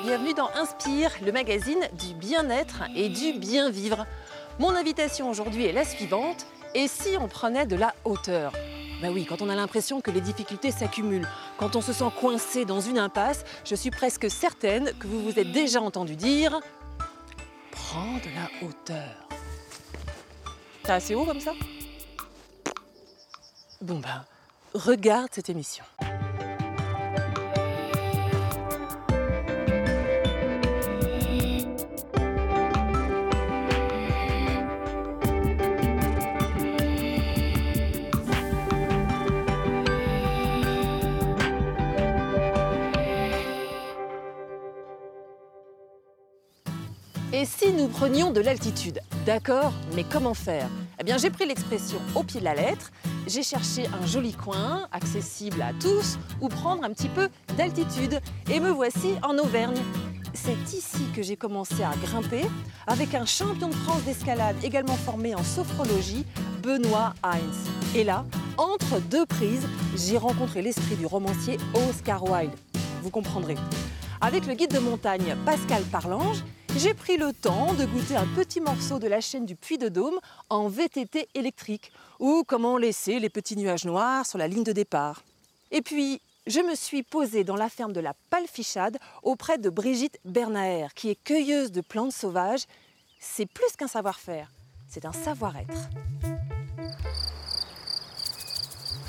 bienvenue dans Inspire, le magazine du bien-être et du bien-vivre. Mon invitation aujourd'hui est la suivante, et si on prenait de la hauteur ? Ben oui, quand on a l'impression que les difficultés s'accumulent, quand on se sent coincé dans une impasse, je suis presque certaine que vous vous êtes déjà entendu dire « prends de la hauteur ». C'est assez haut comme ça ? Bon ben, regarde cette émission. Et si nous prenions de l'altitude? D'accord, mais comment faire? Eh bien, j'ai pris l'expression au pied de la lettre. J'ai cherché un joli coin, accessible à tous, où prendre un petit peu d'altitude. Et me voici en Auvergne. C'est ici que j'ai commencé à grimper avec un champion de France d'escalade également formé en sophrologie, Benoît Heinz. Et là, entre deux prises, j'ai rencontré l'esprit du romancier Oscar Wilde. Vous comprendrez. Avec le guide de montagne Pascal Parlange, j'ai pris le temps de goûter un petit morceau de la chaîne du Puy-de-Dôme en VTT électrique, ou comment laisser les petits nuages noirs sur la ligne de départ. Et puis, je me suis posée dans la ferme de la Palfichade auprès de Brigitte Bernaer, qui est cueilleuse de plantes sauvages. C'est plus qu'un savoir-faire, c'est un savoir-être.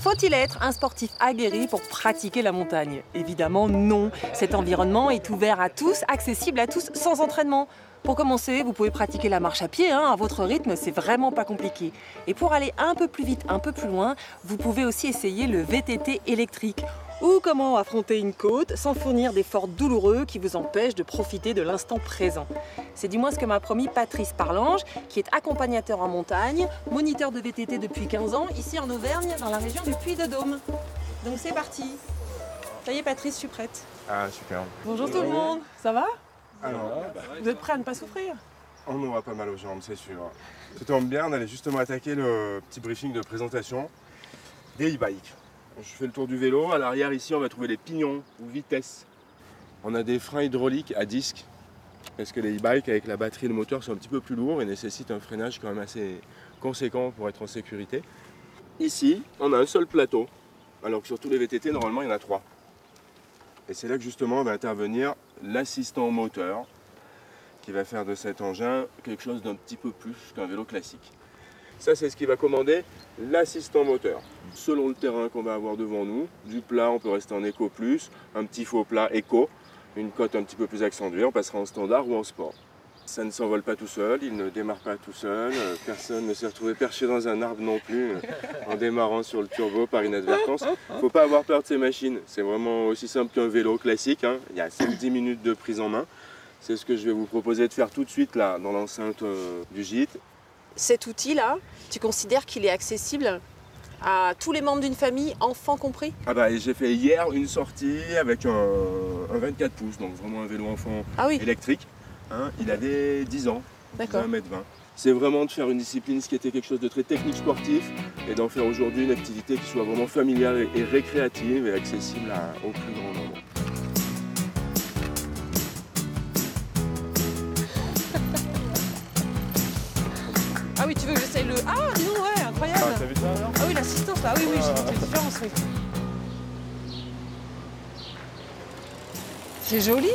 Faut-il être un sportif aguerri pour pratiquer la montagne? Évidemment non. Cet environnement est ouvert à tous, accessible à tous, sans entraînement. Pour commencer, vous pouvez pratiquer la marche à pied, à votre rythme, c'est vraiment pas compliqué. Et pour aller un peu plus vite, un peu plus loin, vous pouvez aussi essayer le VTT électrique. Ou comment affronter une côte sans fournir d'efforts douloureux qui vous empêchent de profiter de l'instant présent. C'est du moins ce que m'a promis Patrice Parlange, qui est accompagnateur en montagne, moniteur de VTT depuis 15 ans, ici en Auvergne, dans la région du Puy-de-Dôme. Donc c'est parti. Ça y est Patrice, je suis prête. Ah super. Bonjour tout le monde, ça va? Alors, Vous êtes prêts à ne pas souffrir? on aura pas mal aux jambes, c'est sûr. Ça tombe bien, on allait justement attaquer le petit briefing de présentation des e-bikes. Je fais le tour du vélo. À l'arrière, ici, on va trouver les pignons ou vitesses. On a des freins hydrauliques à disque, parce que les e-bikes, avec la batterie et le moteur, sont un petit peu plus lourds et nécessitent un freinage quand même assez conséquent pour être en sécurité. Ici, on a un seul plateau, alors que sur tous les VTT, normalement, il y en a 3. Et c'est là que justement va intervenir l'assistant moteur, qui va faire de cet engin quelque chose d'un petit peu plus qu'un vélo classique. Ça, c'est ce qui va commander l'assistant moteur. Selon le terrain qu'on va avoir devant nous, du plat, on peut rester en éco plus, un petit faux plat éco, une cote un petit peu plus accentuée, on passera en standard ou en sport. Ça ne s'envole pas tout seul, il ne démarre pas tout seul, personne ne s'est retrouvé perché dans un arbre non plus en démarrant sur le turbo par inadvertance. Il ne faut pas avoir peur de ces machines, c'est vraiment aussi simple qu'un vélo classique, il y a 5-10 minutes de prise en main. C'est ce que je vais vous proposer de faire tout de suite là, dans l'enceinte du gîte. Cet outil-là, tu considères qu'il est accessible à tous les membres d'une famille, enfants compris? Ah bah, j'ai fait hier une sortie avec un 24 pouces, donc vraiment un vélo enfant électrique. Il avait 10 ans, D'accord. 1 m 20. C'est vraiment de faire une discipline, ce qui était quelque chose de très technique sportif, et d'en faire aujourd'hui une activité qui soit vraiment familiale et récréative et accessible au plus grand nombre. Ah oui, tu veux que j'essaye le... Ah, dis donc, ouais, incroyable. Ah, t'as vu ça alors? Ah oui, l'assistance, là, oui, j'ai noté la différence, oui. C'est joli.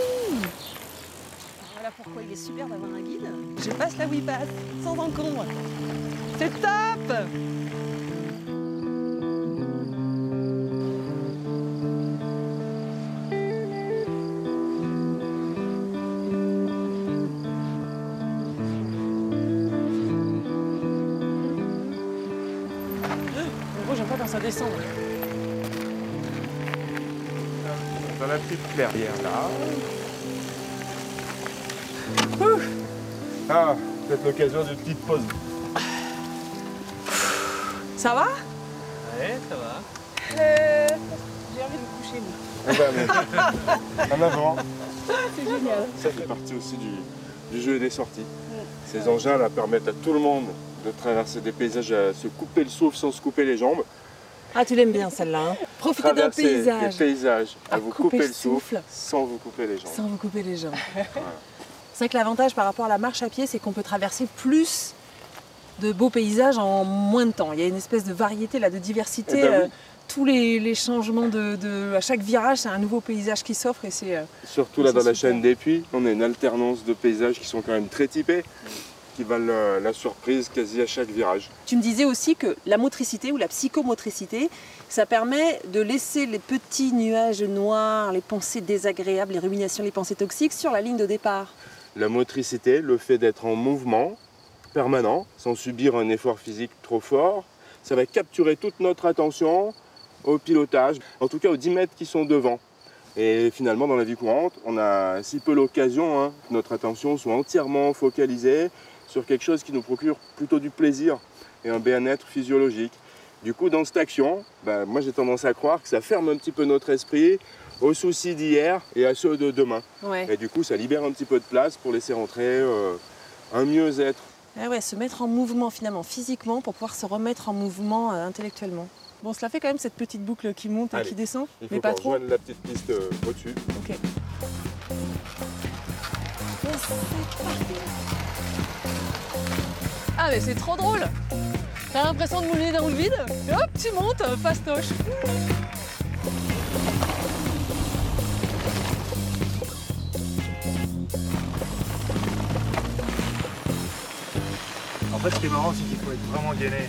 Voilà pourquoi il est super d'avoir un guide. Je passe là où il passe, sans encombre. C'est top. J'aime pas quand ça descend. Dans la petite clairière là. Ah, peut-être l'occasion d'une petite pause. Ça va? Ouais, ça va. J'ai envie de me coucher, moi. Eh ben, en avant. C'est génial. Ça fait partie aussi du jeu et des sorties. Ces engins là permettent à tout le monde de traverser des paysages, à se couper le souffle sans se couper les jambes. Ah, tu l'aimes bien celle-là, hein. Profitez d'un Traverser paysage. des paysages, à vous couper le souffle, souffle. sans vous couper les jambes. Sans vous couper les jambes. C'est vrai que l'avantage par rapport à la marche à pied, c'est qu'on peut traverser plus de beaux paysages en moins de temps. Il y a une espèce de variété, là, de diversité. Eh ben oui. Tous les changements à chaque virage, c'est un nouveau paysage qui s'offre et c'est... Surtout là c'est dans la super. chaîne des Puys, on a une alternance de paysages qui sont quand même très typés, qui valent la surprise quasi à chaque virage. Tu me disais aussi que la motricité ou la psychomotricité, ça permet de laisser les petits nuages noirs, les pensées désagréables, les ruminations, les pensées toxiques sur la ligne de départ. La motricité, le fait d'être en mouvement permanent, sans subir un effort physique trop fort, ça va capturer toute notre attention au pilotage, en tout cas aux 10 mètres qui sont devant. Et finalement, dans la vie courante, on a si peu l'occasion que notre attention soit entièrement focalisée sur quelque chose qui nous procure plutôt du plaisir et un bien-être physiologique. Du coup, dans cette action, moi j'ai tendance à croire que ça ferme un petit peu notre esprit aux soucis d'hier et à ceux de demain. Ouais. Et du coup, ça libère un petit peu de place pour laisser rentrer un mieux-être. Ah ouais, se mettre en mouvement finalement, physiquement, pour pouvoir se remettre en mouvement intellectuellement. Bon, cela fait quand même cette petite boucle qui monte et Allez, qui descend, Il faut mais pas qu'on trop. rejoigne la petite piste au-dessus. Ok. Ah mais c'est trop drôle. T'as l'impression de mouler dans le vide, et hop, tu montes, fastoche. En fait, ce qui est marrant, c'est qu'il faut être vraiment gainé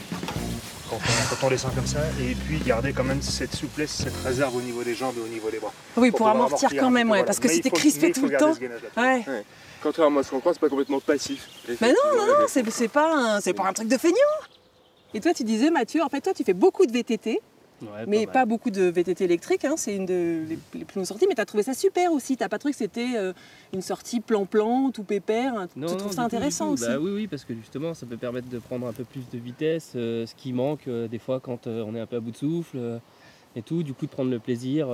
quand on descend comme ça, et puis garder quand même cette souplesse, cette réserve au niveau des jambes et au niveau des bras. Oui, Pour pour pouvoir amortir quand un même, petit peu, ouais, voilà. parce que Mais si il t'es faut- crispé mais il tout faut le garder temps... ce gainage-là. Ouais. Ouais. Contrairement à ce qu'on croit, c'est pas complètement passif. Mais non, c'est pas un truc de feignant. Et toi, tu disais, Mathieu, en fait, toi, tu fais beaucoup de VTT, Ouais, mais mal. pas beaucoup de VTT électriques, hein, c'est une les plus longues sorties, mais t'as trouvé ça super aussi. T'as pas trouvé que c'était une sortie plan-plan, tout pépère, hein, Non, tu non, trouves du ça tout, intéressant du tout. aussi. Bah oui, parce que justement, ça peut permettre de prendre un peu plus de vitesse, ce qui manque des fois quand on est un peu à bout de souffle et tout. Du coup, de prendre le plaisir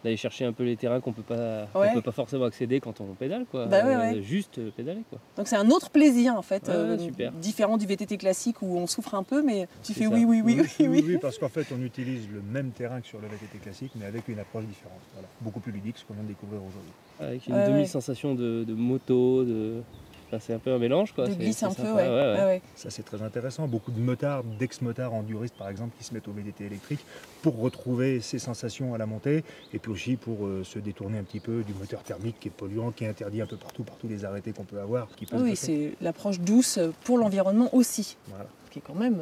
d'aller chercher un peu les terrains qu'on peut pas forcément accéder quand on pédale, quoi. Bah ouais. Juste pédaler, quoi. Donc c'est un autre plaisir en fait, Ouais, super. différent du VTT classique où on souffre un peu, mais tu C'est fais ça. oui. parce qu'en fait, on utilise le même terrain que sur le VTT classique, mais avec une approche différente. Voilà. Beaucoup plus ludique, ce qu'on vient de découvrir aujourd'hui. Avec une Ouais, demi-sensation de moto, enfin, c'est un peu un mélange, quoi. De C'est- glisse c'est un peu, sympa, ouais. Ouais. Ça, c'est très intéressant. Beaucoup de motards, d'ex-motards enduristes, par exemple, qui se mettent au VTT électrique pour retrouver ces sensations à la montée, et puis aussi pour se détourner un petit peu du moteur thermique qui est polluant, qui est interdit un peu partout, par tous les arrêtés qu'on peut avoir. Qui peuvent Oui, se- c'est l'approche douce pour l'environnement aussi, Voilà. qui est quand même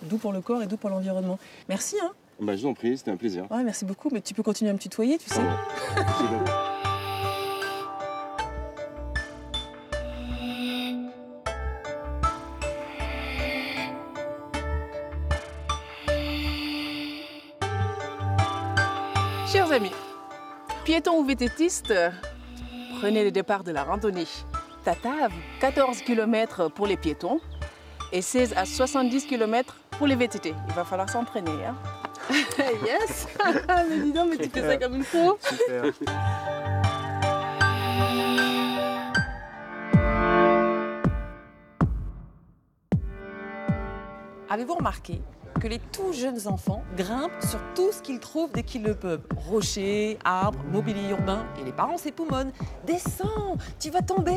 doux pour le corps et doux pour l'environnement. Merci, hein. Je vous en prie, c'était un plaisir. Ouais, merci beaucoup, mais tu peux continuer à me tutoyer, tu sais. Chers amis, piétons ou vététistes, prenez le départ de la randonnée. Tatave, 14 km pour les piétons et 16 à 70 km pour les VTT. Il va falloir s'entraîner. Hein. Yes. Mais dis donc, mais tu fais ça comme une pro. Super. Avez-vous remarqué que les tout jeunes enfants grimpent sur tout ce qu'ils trouvent dès qu'ils le peuvent? Rochers, arbres, mobilier urbain, et les parents s'époumonnent. Descends, tu vas tomber.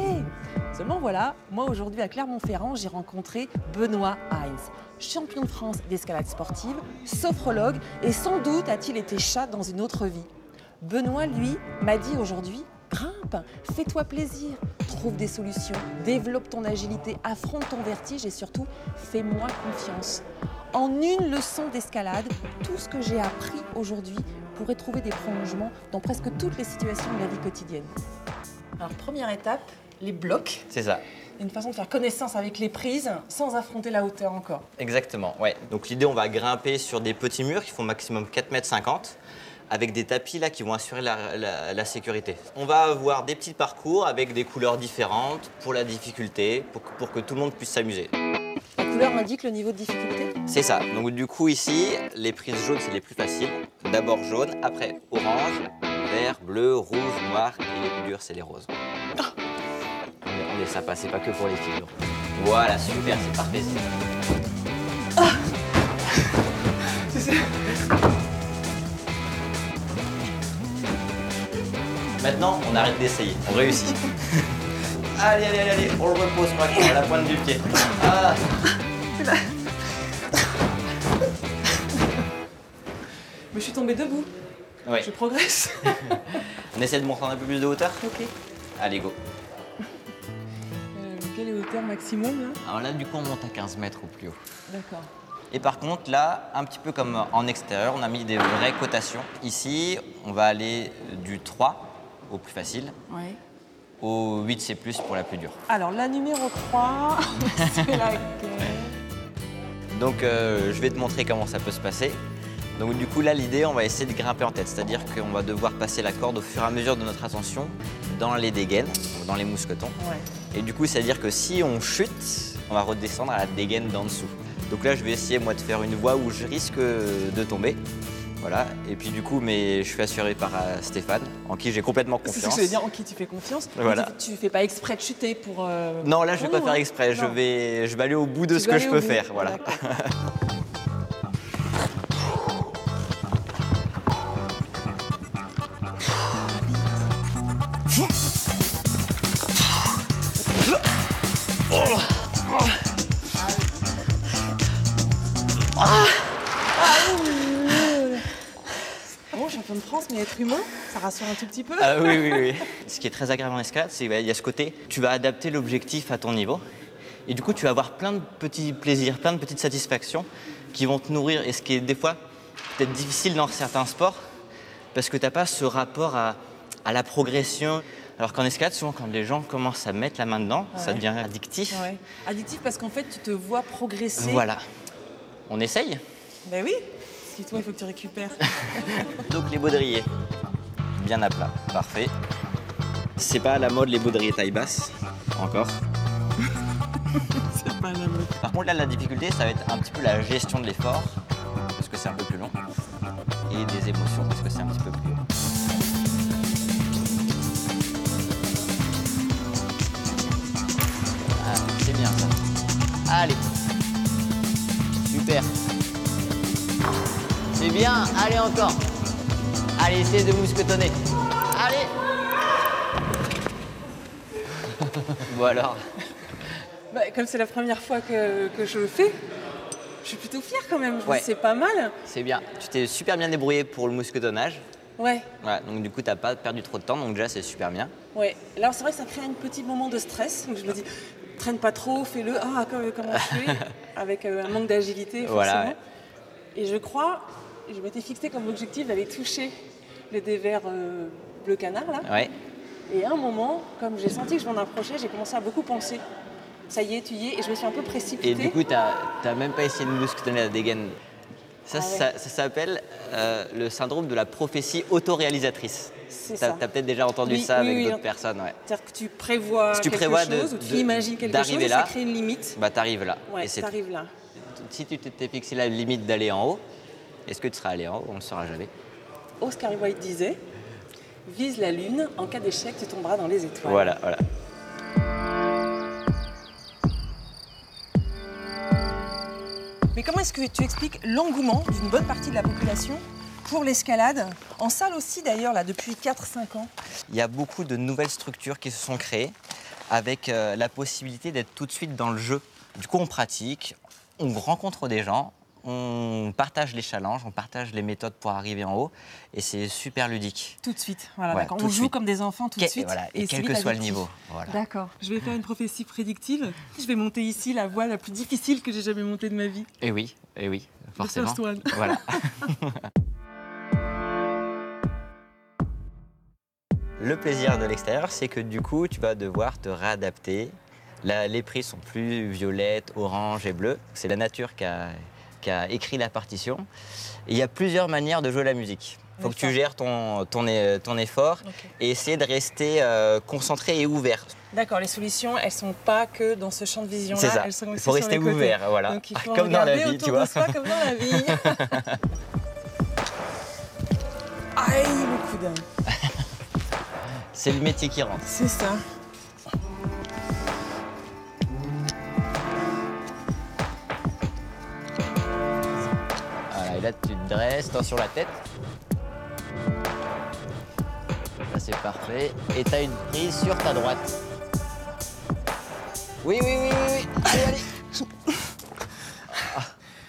Seulement voilà, moi aujourd'hui à Clermont-Ferrand, j'ai rencontré Benoît Heinz, champion de France d'escalade sportive, sophrologue, et sans doute a-t-il été chat dans une autre vie. Benoît, lui, m'a dit aujourd'hui: grimpe, fais-toi plaisir, trouve des solutions, développe ton agilité, affronte ton vertige et surtout, fais-moi confiance. En une leçon d'escalade, tout ce que j'ai appris aujourd'hui pourrait trouver des prolongements dans presque toutes les situations de la vie quotidienne. Alors, première étape, les blocs. C'est ça, Une façon de faire connaissance avec les prises sans affronter la hauteur encore. exactement. Ouais. Donc l'idée, on va grimper sur des petits murs qui font maximum 4,50 m avec des tapis là qui vont assurer la sécurité. On va avoir des petits parcours avec des couleurs différentes pour la difficulté, pour que tout le monde puisse s'amuser. La couleur indique le niveau de difficulté. C'est ça. Donc du coup ici, les prises jaunes, c'est les plus faciles. D'abord jaune, après orange, vert, bleu, rouge, noir et les plus durs, c'est les roses. On laisse ça passer, pas que pour les filles. Voilà, super, c'est parfait. C'est Maintenant, on arrête d'essayer, on réussit. Allez, allez, allez, allez, on le repose maintenant, à la pointe du pied. Ah. Mais je suis tombée debout. Ouais. Je progresse. On essaie de monter un peu plus de hauteur? Ok. Allez, go. Quelle est la hauteur maximum là? Alors là, du coup, on monte à 15 mètres au plus haut. D'accord. Et par contre, là, un petit peu comme en extérieur, on a mis des vraies cotations. Ici, on va aller du 3 au plus facile, Ouais. au 8C+, pour la plus dure. Alors la numéro 3, c'est laquelle? Donc, je vais te montrer comment ça peut se passer. Donc, du coup, là, l'idée, on va essayer de grimper en tête. C'est-à-dire qu'on va devoir passer la corde au fur et à mesure de notre ascension dans les dégaines, dans les mousquetons. Ouais. Et du coup, c'est-à-dire que si on chute, on va redescendre à la dégaine d'en dessous. Donc là, je vais essayer, moi, de faire une voie où je risque de tomber. Voilà. Et puis, du coup, je suis assuré par Stéphane, en qui j'ai complètement C'est ce confiance. que je veux dire, en qui tu fais confiance. Voilà. Tu fais pas exprès de chuter pour. Non, là, je vais pour pas nous, faire hein. exprès. Je Non. vais aller au bout de Tu ce vas que aller je au peux bout. faire. Voilà. D'accord. Bon, champion de France, mais être humain, ça rassure un tout petit peu. Ah oui, oui, oui. Ce qui est très agréable en escalade, c'est qu'il y a ce côté, tu vas adapter l'objectif à ton niveau. Et du coup, tu vas avoir plein de petits plaisirs, plein de petites satisfactions qui vont te nourrir. Et ce qui est des fois peut-être difficile dans certains sports, parce que tu n'as pas ce rapport à la progression. Alors qu'en escalade, souvent, quand les gens commencent à mettre la main dedans, ça devient addictif. Ouais. Addictif parce qu'en fait, tu te vois progresser. Voilà. On essaye. Ben oui. Si toi, il faut que tu récupères. Donc les baudriers, bien à plat, parfait. C'est pas à la mode les baudriers taille basse, encore. C'est pas la mode. Par contre là, la difficulté, ça va être un petit peu la gestion de l'effort, parce que c'est un peu plus long, et des émotions, parce que c'est un petit peu plus... Ah, c'est bien ça. Allez. Super. C'est bien, allez encore. Allez, essayez de mousquetonner. Allez. Bon alors. Bah, comme c'est la première fois que je le fais, je suis plutôt fière quand même. Je Ouais. me dis, c'est pas mal. C'est bien. Tu t'es super bien débrouillé pour le mousquetonnage. Ouais, Voilà, donc du coup, t'as pas perdu trop de temps, donc déjà, c'est super bien. ouais. Alors c'est vrai que ça crée un petit moment de stress. Donc je me dis, traîne pas trop, fais-le. Ah, comment je fais? Avec un manque d'agilité, forcément. Voilà, ouais. Et je crois, je m'étais fixé comme objectif d'aller toucher le dévers bleu canard là. Ouais. Et à un moment, comme j'ai senti que je m'en approchais, j'ai commencé à beaucoup penser. Ça y est, tu y es, et je me suis un peu précipitée. Et du coup, t'as même pas essayé de mousquetonner la dégaine. Ça, Ah ouais. ça s'appelle le syndrome de la prophétie autoréalisatrice. C'est T'as ça. peut-être déjà entendu Oui, ça oui, avec oui, d'autres hein. personnes, ouais. C'est-à-dire que tu prévois Si tu quelque prévois chose ou tu imagines quelque chose d'arriver et là, ça crée une limite. Bah, t'arrives là. Ouais, Et c'est t'arrives là. Si tu t'étais fixé la limite d'aller en haut, est-ce que tu seras allé en haut? On ne le saura jamais. Oscar Wilde disait, vise la lune, en cas d'échec, tu tomberas dans les étoiles. Voilà, voilà. Mais comment est-ce que tu expliques l'engouement d'une bonne partie de la population pour l'escalade, en salle aussi d'ailleurs, là, depuis 4-5 ans? Il y a beaucoup de nouvelles structures qui se sont créées avec la possibilité d'être tout de suite dans le jeu. Du coup, on pratique, on rencontre des gens, on partage les challenges, on partage les méthodes pour arriver en haut et c'est super ludique. Tout de suite, voilà, Ouais, d'accord. tout On de joue suite. comme des enfants tout de suite. Voilà, et c'est quel que vite soit le addictif. niveau. Voilà. D'accord. Je vais faire une prophétie prédictive. Je vais monter ici la voie la plus difficile que j'ai jamais montée de ma vie. Et oui, forcément. first one. Voilà. Le plaisir de l'extérieur, c'est que du coup, tu vas devoir te réadapter. Là, les prix sont plus violettes, orange et bleu. C'est la nature qui a écrit la partition. Et il y a plusieurs manières de jouer la musique. Il faut que tu gères ton effort et essayer de rester concentré et ouvert. D'accord, les solutions, elles sont pas que dans ce champ de vision-là, C'est ça. elles sont aussi Il faut rester sur les côtés. ouvert, voilà. Donc il faut Comme dans la regarder vie, autour tu de vois. soi comme dans la vie. Aïe, le coude. C'est le métier qui rentre. C'est ça. Voilà, et là, tu te dresses, attention la tête. Là, c'est parfait. Et tu as une prise sur ta droite. Oui. Allez.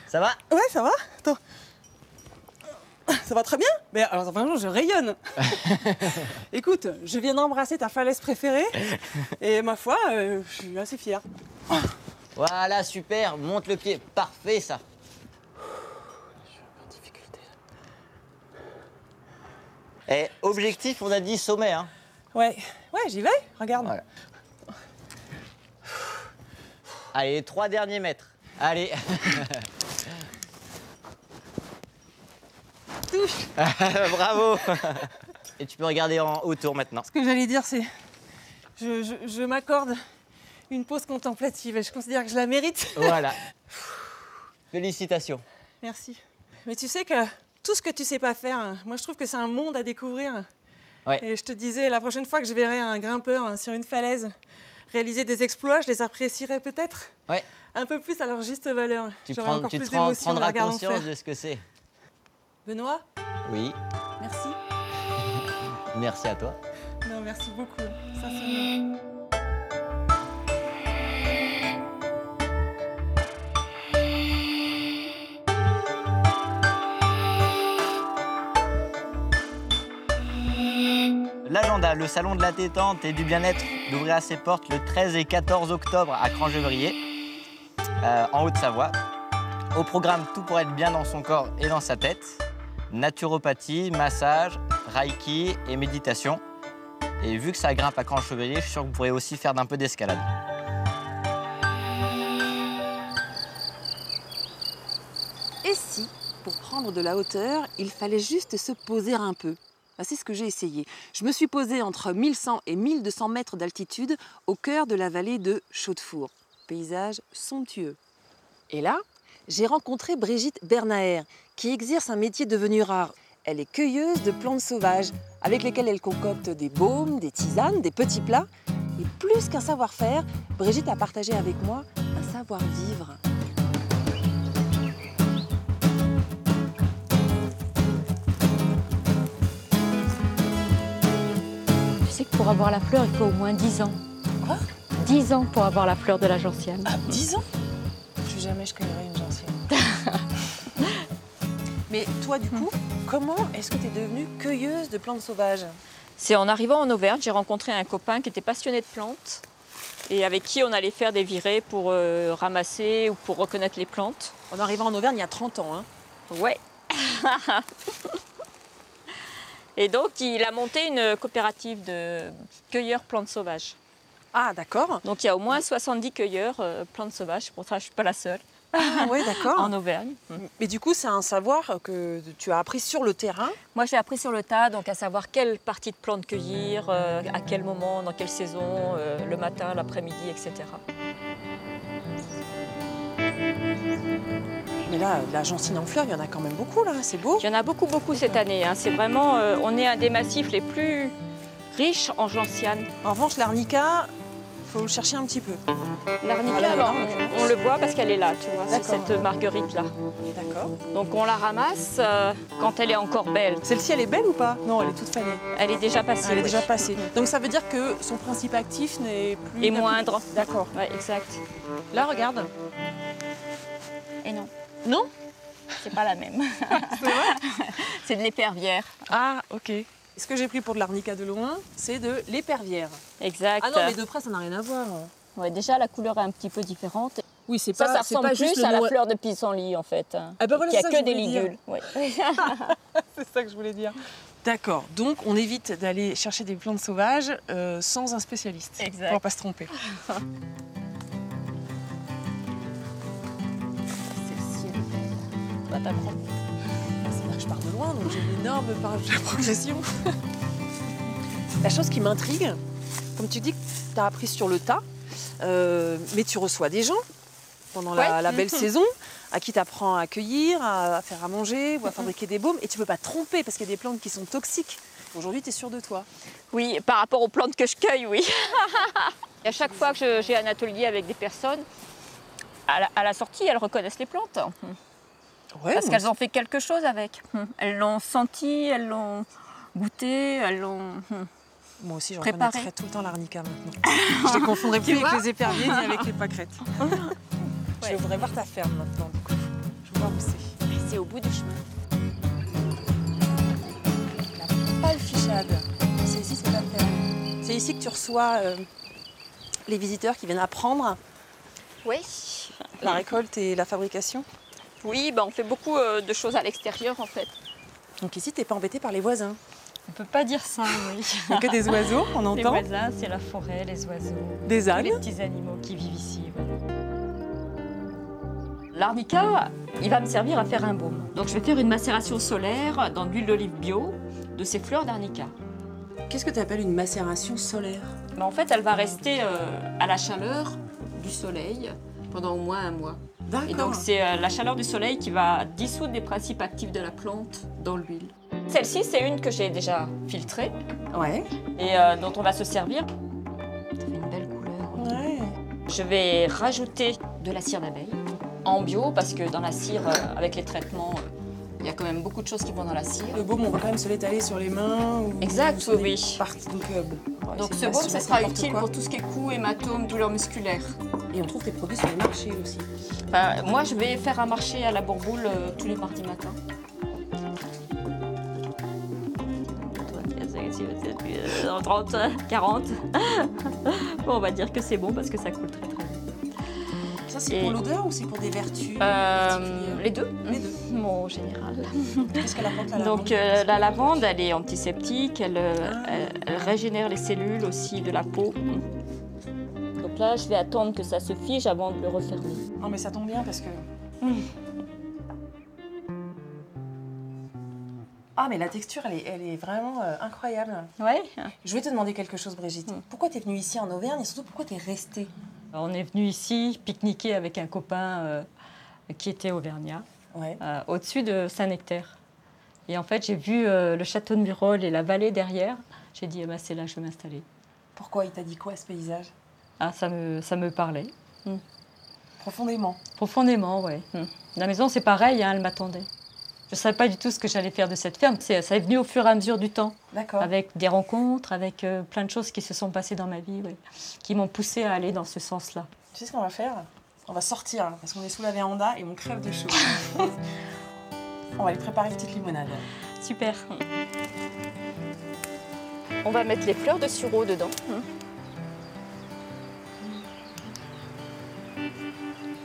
Ça va? Ouais, ça va. Attends. Ça va très bien. Mais alors vraiment, je rayonne. Écoute, je viens d'embrasser ta falaise préférée. Et ma foi, je suis assez fière. Voilà, super. Monte le pied. Parfait, ça. Je suis en difficulté. Et objectif, on a dit sommet, hein. Ouais, j'y vais. Regarde. Voilà. Allez, les 3 derniers mètres. Allez. Touche. Bravo. Et tu peux regarder en autour maintenant. Ce que j'allais dire, c'est... Je m'accorde une pause contemplative et je considère que je la mérite. Voilà. Félicitations. Merci. Mais tu sais que tout ce que tu sais pas faire, moi je trouve que c'est un monde à découvrir. Ouais. Et je te disais, la prochaine fois que je verrai un grimpeur sur une falaise réaliser des exploits, je les apprécierai peut-être un peu plus à leur juste valeur. J'aurai encore plus d'émotion en prendras regardant conscience faire. de ce que c'est. Benoît, Oui. merci. Merci à toi. Non, merci beaucoup, sincèrement. L'agenda, le salon de la détente et du bien-être d'ouvrira ses portes le 13 et 14 octobre à Crangevelrier, en Haute-Savoie. Au programme, tout pour être bien dans son corps et dans sa tête. Naturopathie, massage, reiki et méditation. Et vu que ça grimpe à Crangevelrier, je suis sûr que vous pourrez aussi faire d'un peu d'escalade. Et si, pour prendre de la hauteur, il fallait juste se poser un peu? C'est ce que j'ai essayé. Je me suis posée entre 1100 et 1200 mètres d'altitude au cœur de la vallée de Chaudefour. Paysage somptueux. Et là, j'ai rencontré Brigitte Bernaer, qui exerce un métier devenu rare. Elle est cueilleuse de plantes sauvages, avec lesquelles elle concocte des baumes, des tisanes, des petits plats. Et plus qu'un savoir-faire, Brigitte a partagé avec moi un savoir-vivre. Tu sais que pour avoir la fleur, il faut au moins 10 ans. Quoi? 10 ans pour avoir la fleur de la gentiane. Ah, 10 ans? Plus jamais je cueillerai une gentiane. Mais toi, du coup, comment est-ce que tu es devenue cueilleuse de plantes sauvages? C'est en arrivant en Auvergne, j'ai rencontré un copain qui était passionné de plantes et avec qui on allait faire des virées pour ramasser ou pour reconnaître les plantes. En arrivant en Auvergne il y a 30 ans. Ouais. Et donc, il a monté une coopérative de cueilleurs plantes sauvages. Ah, d'accord. Donc, il y a au moins 70 cueilleurs plantes sauvages. Pour ça, je ne suis pas la seule. Ah, ouais, d'accord. En Auvergne. Mais du coup, c'est un savoir que tu as appris sur le terrain. Moi, j'ai appris sur le tas, donc à savoir quelle partie de plantes cueillir, à quel moment, dans quelle saison, le matin, l'après-midi, etc. Mais là, la gentiane en fleurs, il y en a quand même beaucoup, là. C'est beau. Il y en a beaucoup, beaucoup cette année. Hein. C'est vraiment, on est un des massifs les plus riches en gentianes. En revanche, l'arnica, il faut le chercher un petit peu. L'arnica, alors, on le voit parce qu'elle est là, tu vois, c'est cette marguerite-là. D'accord. Donc on la ramasse quand elle est encore belle. Celle-ci, elle est belle ou pas? Non, elle est toute fanée. Elle est déjà passée. Elle est oui. déjà passée. Donc ça veut dire que son principe actif n'est plus... Et moindre. D'accord. Ouais, exact. Là, regarde. Et non, Non? c'est pas la même. C'est de l'épervière. Ah, ok. Ce que j'ai pris pour de l'arnica de loin, c'est de l'épervière. Exact. Ah non, mais de près, ça n'a rien à voir. Ouais, déjà, la couleur est un petit peu différente. Oui, c'est Ça pas, ressemble plus à la fleur de pissenlit, en fait. Ah ben voilà, qui a c'est ça que que des je voulais dire. ligules. Ouais. C'est ça que je voulais dire. D'accord, donc on évite d'aller chercher des plantes sauvages sans un spécialiste. Exact. Pour ne pas se tromper. Celle-ci, elle est belle. Va t'apprendre. C'est-à-dire que je pars de loin, donc j'ai une énorme marge de progression. La chose qui m'intrigue, comme tu dis que tu as appris sur le tas, mais tu reçois des gens pendant la belle saison à qui tu apprends à cueillir, à faire à manger ou à fabriquer des baumes, et tu ne peux pas te tromper parce qu'il y a des plantes qui sont toxiques. Aujourd'hui, tu es sûre de toi. Oui, par rapport aux plantes que je cueille, oui. Et à chaque fois que j'ai un atelier avec des personnes, à la sortie, elles reconnaissent les plantes. Ouais, Parce qu'elles ont fait quelque chose avec. Elles l'ont senti, elles l'ont goûté, elles l'ont... Moi aussi, j'en Préparé. connaîtrais tout le temps l'arnica maintenant. Je les confondrais plus avec les éperviers ni avec les pâquerettes. Je voudrais voir ta ferme maintenant, du coup. Je veux voir où c'est. C'est au bout du chemin. La palfichade. C'est ici, c'est ta ferme. C'est ici que tu reçois les visiteurs qui viennent apprendre Oui. la récolte et la fabrication. Oui, bah, on fait beaucoup de choses à l'extérieur en fait. Donc ici, t'es pas embêté par les voisins. On peut pas dire ça, oui. Il n'y a que des oiseaux, on Les entend. voisins, c'est la forêt, les oiseaux, Des tous ânes. les petits animaux qui vivent ici. Ouais. L'arnica, il va me servir à faire un baume. Donc je vais faire une macération solaire dans de l'huile d'olive bio de ces fleurs d'arnica. Qu'est-ce que tu appelles une macération solaire? Mais en fait, elle va rester à la chaleur du soleil pendant au moins un mois. D'accord. Et donc c'est la chaleur du soleil qui va dissoudre les principes actifs de la plante dans l'huile. Celle-ci, c'est une que j'ai déjà filtrée Ouais. et dont on va se servir. Ça fait une belle couleur. Ouais. Je vais rajouter de la cire d'abeille en bio parce que dans la cire, avec les traitements, il y a quand même beaucoup de choses qui vont dans la cire. Le baume, on va quand même se l'étaler sur les mains. Ou Exact, sur oui, des oui. parties. Donc, bon. Ouais, Donc c'est ce pas baume, sûr, ça c'est sera n'importe utile quoi. pour tout ce qui est coups, hématomes, douleurs musculaires. Et on trouve tes produits sur les marchés aussi. Enfin, moi, je vais faire un marché à la Bourboule tous les mardis matins. 30, 40. Bon, on va dire que c'est bon parce que ça coule très très bien. Ça, c'est Et- pour l'odeur ou c'est pour des vertus particulières? Les deux. Les deux. Bon, en général. Qu'est-ce qu'elle apporte la lavande? Donc la lavande, elle est antiseptique, elle régénère les cellules aussi de la peau. Donc là, je vais attendre que ça se fige avant de le refermer. Non, mais ça tombe bien parce que. Ah, mais la texture, elle est vraiment incroyable. Ouais. Je voulais te demander quelque chose, Brigitte. Pourquoi tu es venue ici en Auvergne et surtout pourquoi tu es restée? On est venu ici pique-niquer avec un copain qui était auvergnat, Ouais. au-dessus de Saint-Nectaire. Et en fait, j'ai vu le château de Murol et la vallée derrière. J'ai dit, eh ben, c'est là que je vais m'installer. Pourquoi il t'a dit quoi ce paysage? Ah, ça me parlait. Profondément. Profondément, oui. La maison, c'est pareil, hein, elle m'attendait. Je ne savais pas du tout ce que j'allais faire de cette ferme. Ça est venu au fur et à mesure du temps, D'accord. avec des rencontres, avec plein de choses qui se sont passées dans ma vie, ouais, qui m'ont poussée à aller dans ce sens-là. Tu sais ce qu'on va faire? On va sortir hein, parce qu'on est sous la véranda et on crève de chaud. On va aller préparer une petite limonade. Super. On va mettre les fleurs de sureau dedans.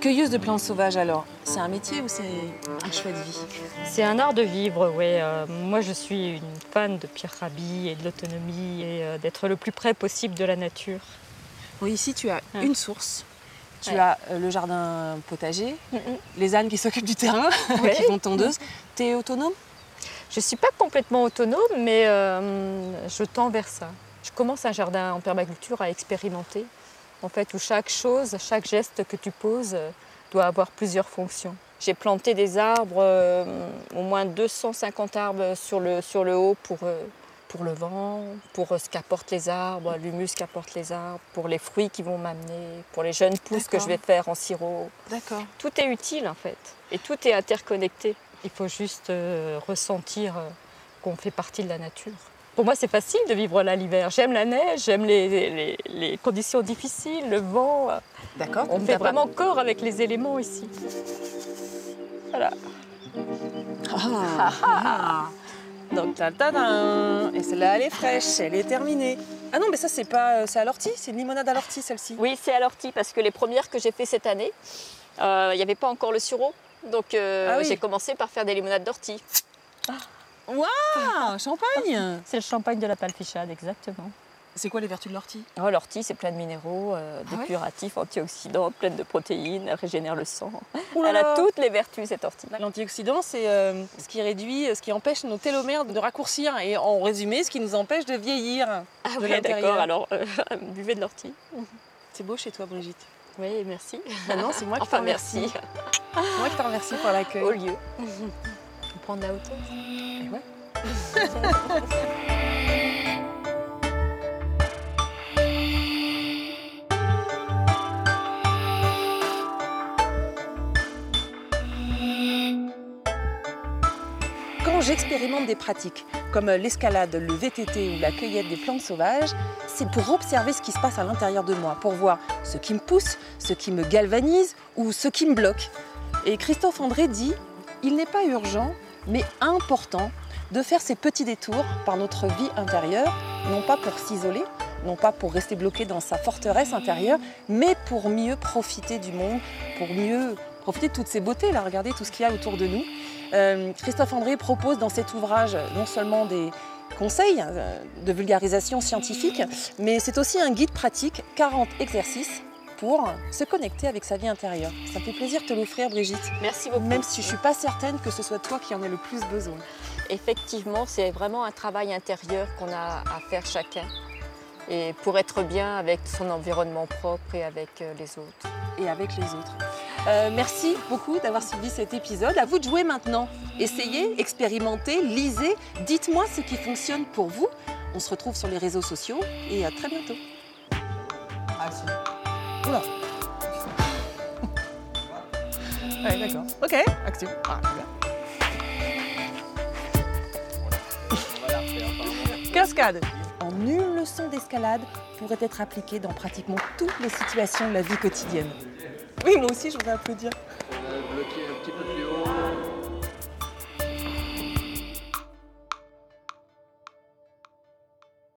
Cueilleuse de plantes sauvages alors, c'est un métier ou c'est un choix de vie? C'est un art de vivre, oui. Moi, je suis une fan de Pierre Rabhi et de l'autonomie et d'être le plus près possible de la nature. Oui, ici tu as une source, tu Ouais. as le jardin potager, les ânes qui s'occupent du terrain, Ouais. qui font tondeuse. Tu es autonome? Je ne suis pas complètement autonome, mais je tends vers ça. Je commence un jardin en permaculture à expérimenter, en fait, où chaque chose, chaque geste que tu poses doit avoir plusieurs fonctions. J'ai planté des arbres, au moins 250 arbres sur le haut pour le vent, pour ce qu'apportent les arbres, l'humus qu'apportent les arbres, pour les fruits qui vont m'amener, pour les jeunes pousses que je vais faire en sirop. D'accord. Tout est utile en fait, et tout est interconnecté. Il faut juste ressentir qu'on fait partie de la nature. Pour moi, c'est facile de vivre là l'hiver. J'aime la neige, j'aime les conditions difficiles, le vent. D'accord. On fait vraiment corps avec les éléments ici. Voilà. Donc, ta-ta-da. Et celle-là, elle est fraîche, elle est terminée. Ah non, mais ça, c'est pas, c'est à l'ortie, c'est une limonade à l'ortie, celle-ci. Oui, c'est à l'ortie parce que les premières que j'ai fait cette année, il n'y avait pas encore le sureau. Donc oui. j'ai commencé par faire des limonades d'ortie. Waouh, champagne. C'est le champagne de la palfichade, exactement. C'est quoi les vertus de l'ortie? Oh, l'ortie, c'est plein de minéraux, dépuratifs, antioxydants, pleine de protéines, elle régénère le sang. Elle a toutes les vertus, cette ortie. L'antioxydant, c'est ce qui réduit, ce qui empêche nos télomères de raccourcir. Et en résumé, ce qui nous empêche de vieillir. Ah de oui, l'intérieur. d'accord, alors buvez de l'ortie. C'est beau chez toi, Brigitte. Oui, merci. Non, c'est moi qui Enfin, te remercie. merci. C'est moi qui te remercie pour l'accueil. Au lieu. On prend de la hauteur. Et ouais. j'expérimente des pratiques, comme l'escalade, le VTT ou la cueillette des plantes sauvages, c'est pour observer ce qui se passe à l'intérieur de moi, pour voir ce qui me pousse, ce qui me galvanise ou ce qui me bloque. Et Christophe André dit « Il n'est pas urgent, mais important de faire ces petits détours par notre vie intérieure, non pas pour s'isoler, non pas pour rester bloqué dans sa forteresse intérieure, mais pour mieux profiter du monde, pour mieux profiter de toutes ces beautés, là, regardez tout ce qu'il y a autour de nous. » Christophe André propose dans cet ouvrage non seulement des conseils de vulgarisation scientifique, mais c'est aussi un guide pratique, 40 exercices pour se connecter avec sa vie intérieure. Ça me fait plaisir de te l'offrir, Brigitte. Merci beaucoup. Même si je ne suis pas certaine que ce soit toi qui en ait le plus besoin. Effectivement, c'est vraiment un travail intérieur qu'on a à faire chacun. Et pour être bien avec son environnement propre et avec les autres. Et avec les autres. Merci beaucoup d'avoir suivi cet épisode. À vous de jouer maintenant. Essayez, expérimentez, lisez. Dites-moi ce qui fonctionne pour vous. On se retrouve sur les réseaux sociaux et à très bientôt. Action. Oula. Ouais, d'accord. Ok, action. Ah, bien. Cascade. Une leçon d'escalade pourrait être appliquée dans pratiquement toutes les situations de la vie quotidienne. Oui, moi aussi, je voudrais applaudir. Bloquer un petit peu plus haut.